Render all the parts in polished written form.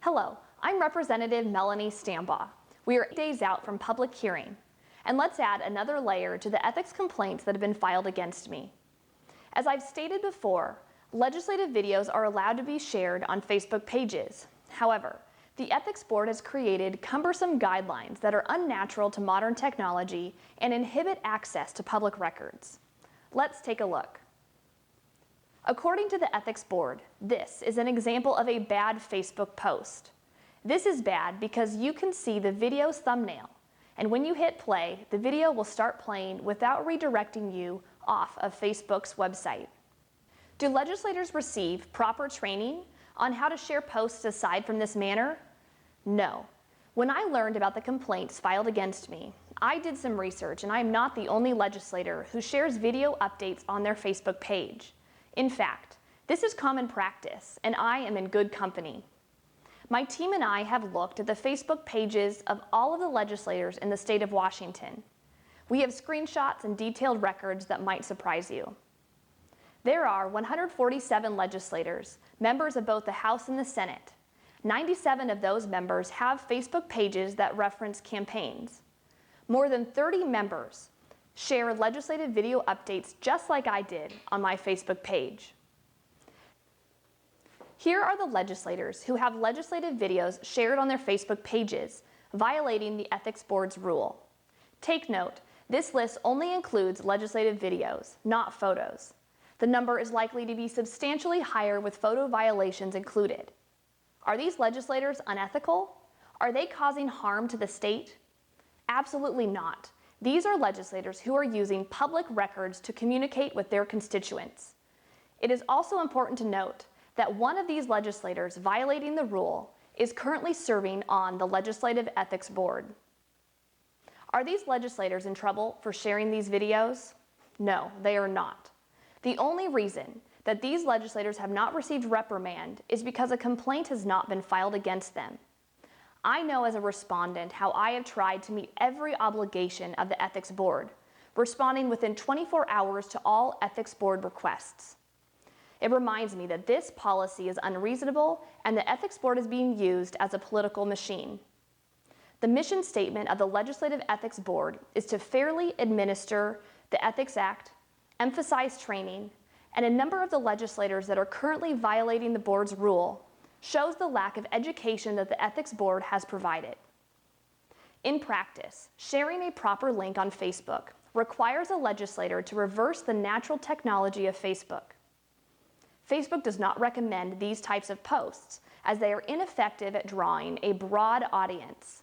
Hello, I'm Representative Melanie Stambaugh. We are 8 days out from public hearing, and let's add another layer to the ethics complaints that have been filed against me. As I've stated before, legislative videos are allowed to be shared on Facebook pages. However, the Ethics Board has created cumbersome guidelines that are unnatural to modern technology and inhibit access to public records. Let's take a look. According to the Ethics Board, this is an example of a bad Facebook post. This is bad because you can see the video's thumbnail, and when you hit play, the video will start playing without redirecting you off of Facebook's website. Do legislators receive proper training on how to share posts aside from this manner? No. When I learned about the complaints filed against me, I did some research, and I am not the only legislator who shares video updates on their Facebook page. In fact, this is common practice, and I am in good company. My team and I have looked at the Facebook pages of all of the legislators in the state of Washington. We have screenshots and detailed records that might surprise you. There are 147 legislators, members of both the House and the Senate. 97 of those members have Facebook pages that reference campaigns. More than 30 members share legislative video updates just like I did on my Facebook page. Here are the legislators who have legislative videos shared on their Facebook pages, violating the Ethics Board's rule. Take note, this list only includes legislative videos, not photos. The number is likely to be substantially higher with photo violations included. Are these legislators unethical? Are they causing harm to the state? Absolutely not. These are legislators who are using public records to communicate with their constituents. It is also important to note that one of these legislators violating the rule is currently serving on the Legislative Ethics Board. Are these legislators in trouble for sharing these videos? No, they are not. The only reason that these legislators have not received reprimand is because a complaint has not been filed against them. I know as a respondent how I have tried to meet every obligation of the Ethics Board, responding within 24 hours to all Ethics Board requests. It reminds me that this policy is unreasonable and the Ethics Board is being used as a political machine. The mission statement of the Legislative Ethics Board is to fairly administer the Ethics Act, emphasize training, and a number of the legislators that are currently violating the board's rule shows the lack of education that the Ethics Board has provided. In practice, sharing a proper link on Facebook requires a legislator to reverse the natural technology of Facebook. Facebook does not recommend these types of posts as they are ineffective at drawing a broad audience.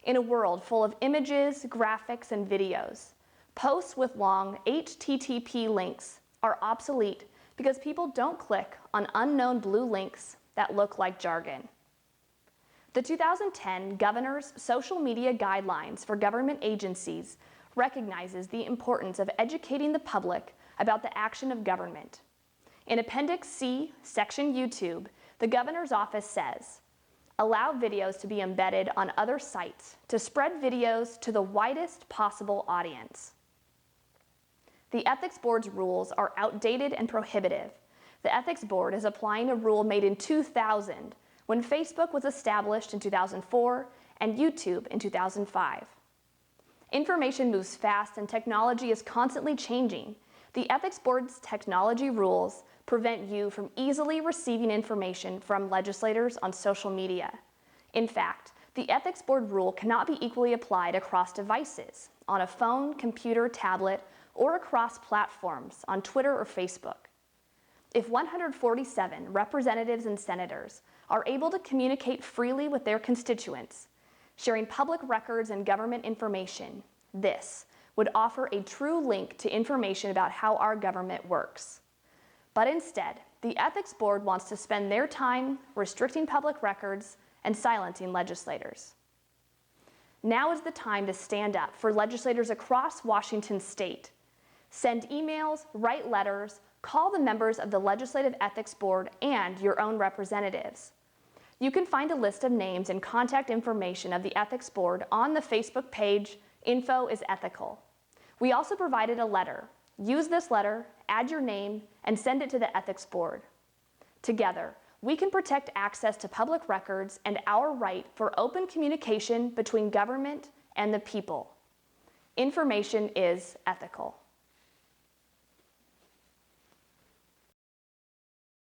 In a world full of images, graphics, and videos, posts with long HTTP links are obsolete because people don't click on unknown blue links that look like jargon. The 2010 Governor's Social Media Guidelines for Government Agencies recognizes the importance of educating the public about the action of government. In Appendix C, Section YouTube, the Governor's Office says, allow videos to be embedded on other sites to spread videos to the widest possible audience. The Ethics Board's rules are outdated and prohibitive. The Ethics Board is applying a rule made in 2000 when Facebook was established in 2004 and YouTube in 2005. Information moves fast and technology is constantly changing. The Ethics Board's technology rules prevent you from easily receiving information from legislators on social media. In fact, the Ethics Board rule cannot be equally applied across devices, on a phone, computer, tablet, or across platforms on Twitter or Facebook. If 147 representatives and senators are able to communicate freely with their constituents, sharing public records and government information, this would offer a true link to information about how our government works. But instead, the Ethics Board wants to spend their time restricting public records and silencing legislators. Now is the time to stand up for legislators across Washington state. Send emails, write letters, call the members of the Legislative Ethics Board and your own representatives. You can find a list of names and contact information of the Ethics Board on the Facebook page, Info is Ethical. We also provided a letter. Use this letter, add your name, and send it to the Ethics Board. Together, we can protect access to public records and our right for open communication between government and the people. Information is ethical.